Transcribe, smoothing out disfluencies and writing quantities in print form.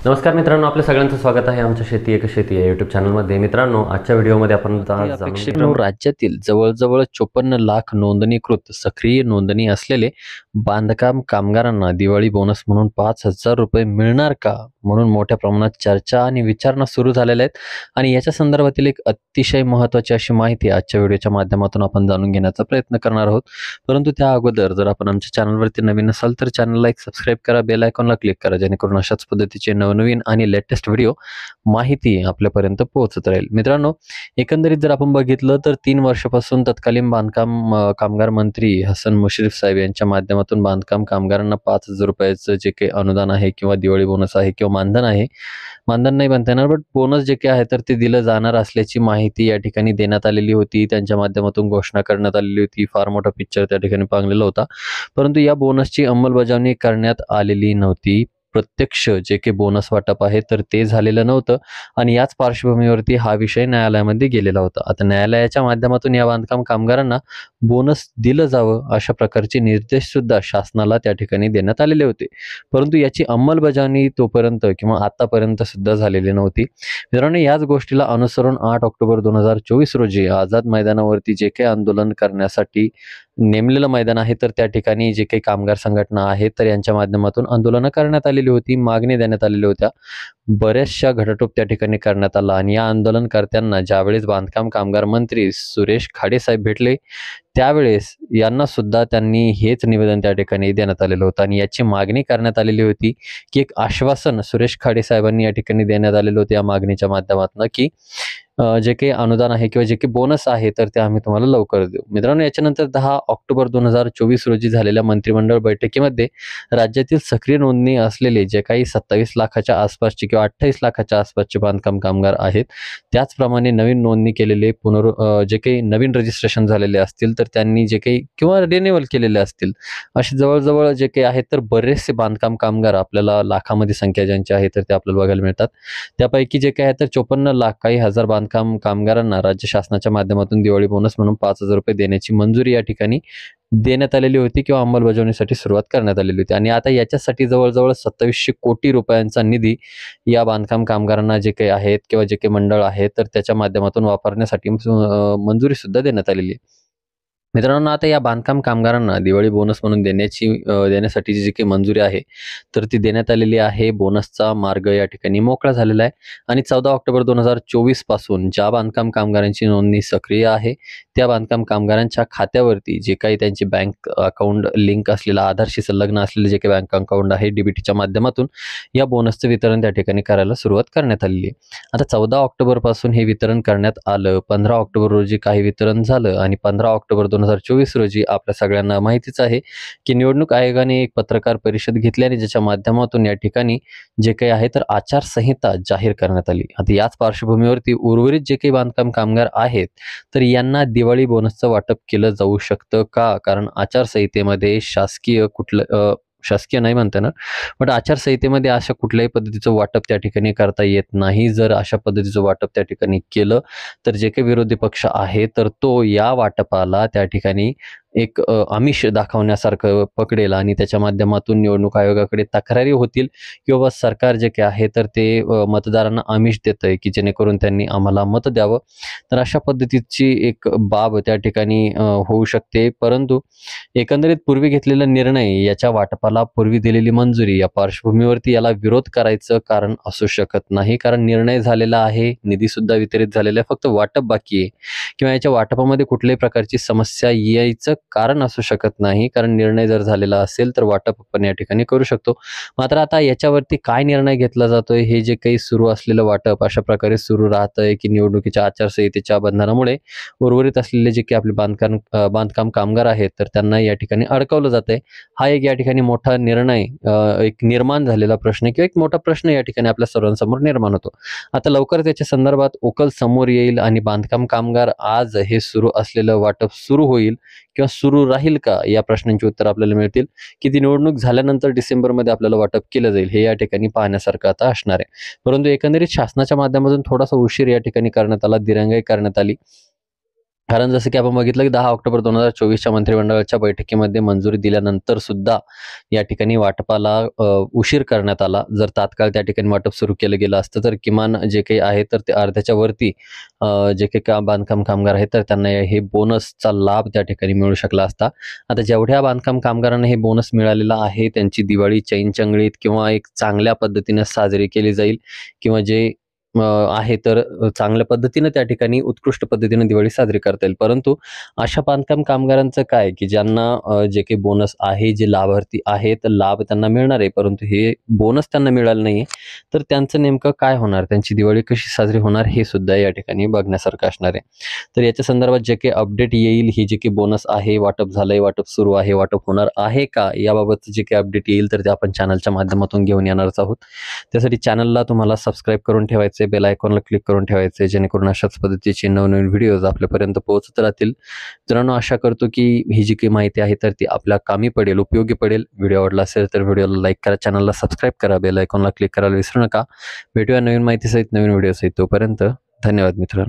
नमस्कार मित्रांनो, आपल्या सगळ्यांचं स्वागत आहे आमच्या शेती एक शेती या यूट्यूब चॅनलमध्ये. मित्रांनो, आजच्या व्हिडिओमध्ये आपण राज्यातील जवळजवळ 54 लाख नोंदणीकृत सक्रिय नोंदणी असलेले बांधकाम कामगारांना दिवाळी बोनस म्हणून 5,000 रुपये मिळणार का म्हणून मोठ्या प्रमाणात चर्चा आणि विचारणा सुरू झालेल्या आहेत. आणि याच्या संदर्भातील एक अतिशय महत्त्वाची अशी माहिती आजच्या व्हिडिओच्या माध्यमातून आपण जाणून घेण्याचा प्रयत्न करणार आहोत. परंतु त्या अगोदर जर आपण आमच्या चॅनलवरती नवीन असाल तर चॅनलला एक सबस्क्राईब करा, बेल आयकॉनला क्लिक करा, जेणेकरून अशाच पद्धतीचे नवनवीन आणि लेटेस्ट व्हिडिओ माहिती आपल्यापर्यंत पोहोचत राहील. मित्रांनो, एकंदरीत जर आपण बघितलं तर 3 वर्षापासून तत्कालीन बांधकाम कामगार मंत्री हसन मुश्रीफ साहेब यांच्या माध्यमातून बांधकाम कामगारांना 5,000 रुपयाचं जे काही अनुदान आहे किंवा दिवाळी बोनस आहे किंवा मानधन आहे, मानधन नाही म्हणता येणार, बट बोनस जे काही आहे तर ते दिलं जाणार असल्याची माहिती या ठिकाणी देण्यात आलेली होती. त्यांच्या माध्यमातून घोषणा करण्यात आलेली होती. फार मोठा पिक्चर त्या ठिकाणी पांगलेला होता. परंतु या बोनसची अंमलबजावणी करण्यात आलेली नव्हती. प्रत्यक्ष जे काही बोनस वाटप आहे तर ते झालेलं नव्हतं आणि याच पार्श्वभूमीवरती हा विषय न्यायालयामध्ये गेलेला होता. आता न्यायालयाच्या माध्यमातून या बांधकाम कामगारांना बोनस दिलं जावं अशा प्रकारचे निर्देश सुद्धा शासनाला त्या ठिकाणी देण्यात आलेले होते. परंतु याची अंमलबजावणी तोपर्यंत किंवा आतापर्यंत सुद्धा झालेली नव्हती. मित्रांनो, याच गोष्टीला अनुसरून 8 ऑक्टोबर 2024 रोजी आझाद मैदानावरती जे काही आंदोलन करण्यासाठी नेमलेलं मैदान आहे तर त्या ठिकाणी जे काही कामगार संघटना आहेत तर यांच्या माध्यमातून आंदोलनं करण्यात आलेली होती, मागणी देण्यात आलेल्या होत्या. बऱ्याचशा घटाटोप त्या ठिकाणी करण्यात आला आणि या आंदोलनकर्त्यांना ज्यावेळेस बांधकाम कामगार मंत्री सुरेश खाडे साहेब भेटले त्यावेळेस यांना सुद्धा त्यांनी हेच निवेदन त्या ठिकाणी देण्यात आलेलं होतं आणि याची मागणी करण्यात आलेली होती की एक आश्वासन सुरेश खाडे साहेबांनी या ठिकाणी देण्यात आलेलं होतं या मागणीच्या माध्यमातून की जे काही अनुदान आहे किंवा जे काही बोनस आहे तर ते आम्ही तुम्हाला लवकर देऊ. मित्रांनो, याच्यानंतर 10 ऑक्टोबर 2024 रोजी झालेल्या मंत्रिमंडळ बैठकीमध्ये राज्यातील सक्रिय नोंदणी असलेले जे काही 27 लाखाच्या आसपासचे किंवा 28 लाखाच्या आसपासचे बांधकाम कामगार आहेत, त्याचप्रमाणे नवीन नोंदणी केलेले जे काही नवीन रजिस्ट्रेशन झालेले असतील तर त्यांनी जे काही किंवा रिन्युअल केलेले असतील, असे जवळजवळ जे काही आहेत तर बरेचसे बांधकाम कामगार आपल्याला लाखामध्ये संख्या ज्यांची आहे तर ते आपल्याला बघायला मिळतात. त्यापैकी जे काही आहे तर 54 लाख काही हजार बांधकाम कामगारांना राज्य शासनाच्या माध्यमातून दिवाळी बोनस म्हणून 5,000 रुपये देण्याची मंजुरी या ठिकाणी देण्यात आलेली होती किंवा अंमलबजावणीसाठी सुरुवात करण्यात आलेली होती. आणि आता याच्यासाठी जवळजवळ 2700 कोटी रुपयांचा निधी या बांधकाम कामगारांना जे काही आहेत किंवा जे काही मंडळ आहेत तर त्याच्या माध्यमातून वापरण्यासाठी मंजुरी सुद्धा देण्यात आलेली आहे. मित्रांनो, आता या बांधकाम कामगारांना दिवाळी बोनस म्हणून देण्यासाठीची जी काही मंजुरी आहे तर ती देण्यात आलेली आहे. बोनसचा मार्ग या ठिकाणी मोकळा झालेला आहे आणि 14 ऑक्टोबर 2024 पासून ज्या बांधकाम कामगारांची नोंदणी सक्रिय आहे त्या बांधकाम कामगारांच्या खात्यावरती जे काही त्यांचे बँक अकाउंट लिंक असलेलं, आधारशी संलग्न असलेले जे काही बँक अकाउंट आहे डीबीटीच्या माध्यमातून या बोनसचं वितरण त्या ठिकाणी करायला सुरुवात करण्यात आलेली आहे. आता 14 ऑक्टोबर पासून हे वितरण करण्यात आलं. 15 ऑक्टोबर रोजी काही वितरण झालं आणि 15 ऑक्टोबर 2024 रोजी आपल्या सगळ्यांना माहितीच आहे की निवडणूक आयोगाने एक पत्रकार परिषद घेतली आणि ज्याच्या माध्यमातून या ठिकाणी जे काही आहे तर आचारसंहिता जाहीर करण्यात आली. आता याच पार्श्वभूमीवरती उर्वरित जे काही बांधकाम कामगार आहेत तर यांना दिवाळी बोनसचं वाटप केलं जाऊ शकतं का? कारण आचारसंहितेमध्ये शासकीय नाही म्हणता येणार, बट आचारसंहितेमध्ये अशा कुठल्याही पद्धतीचं वाटप त्या ठिकाणी करता येत नाही. जर अशा पद्धतीचं वाटप त्या ठिकाणी केलं तर जे काही विरोधी पक्ष आहे तर तो या वाटपाला त्या ठिकाणी एक आमिष दाखवण्यासारखं पकडेल आणि त्याच्या माध्यमातून निवडणूक आयोगाकडे तक्रारी होतील की बाबा सरकार जे काही आहे तर ते मतदारांना आमिष देतंय की जेणेकरून त्यांनी आम्हाला मत द्यावं. तर अशा पद्धतीची एक बाब त्या ठिकाणी होऊ शकते. परंतु एकंदरीत पूर्वी घेतलेला निर्णय, याच्या वाटपाला पूर्वी दिलेली मंजुरी या पार्श्वभूमीवरती याला विरोध करायचं कारण असू शकत नाही. कारण निर्णय झालेला आहे, निधी सुद्धा वितरित झालेला आहे, फक्त वाटप बाकी आहे किंवा याच्या वाटपामध्ये कुठल्याही प्रकारची समस्या यायचं कारण असू शकत नाही. कारण निर्णय जर झालेला असेल तर वाटप आपण या ठिकाणी करू शकतो. मात्र आता याच्यावरती काय निर्णय घेतला जातोय, हे जे काही सुरू असलेलं वाटप अशा प्रकारे सुरू राहतंय की निवडणुकीच्या आचारसंहितेच्या बंधनामुळे उर्वरित असलेले जे काही आपले बांधकाम कामगार आहेत तर त्यांना या ठिकाणी अडकवलं जातंय. हा एक या ठिकाणी मोठा निर्णय, एक निर्माण झालेला प्रश्न किंवा एक मोठा प्रश्न या ठिकाणी आपल्या सर्वांसमोर निर्माण होतो. आता लवकरच याच्या संदर्भात उकल समोर येईल आणि बांधकाम कामगार आज हे सुरू असलेलं वाटप सुरू होईल किंवा सुरू राहील का, या प्रश्नांची उत्तर आपल्याला मिळतील. की ती निवडणूक झाल्यानंतर डिसेंबरमध्ये आपल्याला वाटप केलं जाईल हे या ठिकाणी पाहण्यासारखं आता असणार आहे. परंतु एकंदरीत शासनाच्या माध्यमातून थोडासा उशीर या ठिकाणी करण्यात आला, दिरंगाई करण्यात आली. कारण जसं की आपण बघितलं की 10 ऑक्टोबर 2024च्या मंत्रिमंडळाच्या बैठकीमध्ये मंजुरी दिल्यानंतर सुद्धा या ठिकाणी वाटपाला उशीर करण्यात आला. जर तात्काळ त्या ठिकाणी वाटप सुरू केलं गेलं असतं तर किमान जे काही आहे तर ते अर्ध्याच्या वरती जे काही बांधकाम कामगार आहेत तर त्यांना हे बोनसचा लाभ त्या ठिकाणी मिळू शकला असता. आता जेवढ्या बांधकाम कामगारांना हे बोनस मिळालेलं आहे त्यांची दिवाळी चैनचंगळीत किंवा एक चांगल्या पद्धतीने साजरी केली जाईल किंवा जे आहे तर चांगल्या पद्धतीने त्या ठिकाणी उत्कृष्ट पद्धतीने दिवाळी साजरी करता येईल. परंतु अशा बांधकाम कामगारांचं काय की ज्यांना जे काही बोनस आहे, जे लाभार्थी आहेत, लाभ त्यांना मिळणार आहे, परंतु हे बोनस त्यांना मिळालं नाहीये. तर त्यांचं नेमकं काय होणार? त्यांची दिवाळी कशी साजरी होणार? हे सुद्धा या ठिकाणी बघण्यासारखं असणार आहे. तर याच्या संदर्भात जे काही अपडेट येईल, ही जे काही बोनस आहे, वाटप झालंय, वाटप सुरू आहे, वाटप होणार आहे का? याबाबत जे काही अपडेट येईल तर ते आपण चॅनलच्या माध्यमातून घेऊन येणारच आहोत. त्यासाठी चॅनलला तुम्हाला सबस्क्राईब करून ठेवायचे, बेल आयकॉनला क्लिक करून ठेवायचे, जेणेकरून अशाच पद्धतीचे नवनवीन व्हिडिओज आपल्यापर्यंत पोहोचत राहतील. मित्रांनो, आशा करतो की ही जी काही माहिती आहे तर ती आपल्या कामी पडेल, उपयोगी पडेल. व्हिडिओ आवडला असेल तर व्हिडिओला लाईक करा, चॅनलला सबस्क्राईब करा, बेल आयकॉनला क्लिक करायला विसरू नका. भेटूया नवीन माहितीसहित, नवीन व्हिडिओसहित. तोपर्यंत धन्यवाद मित्रांनो.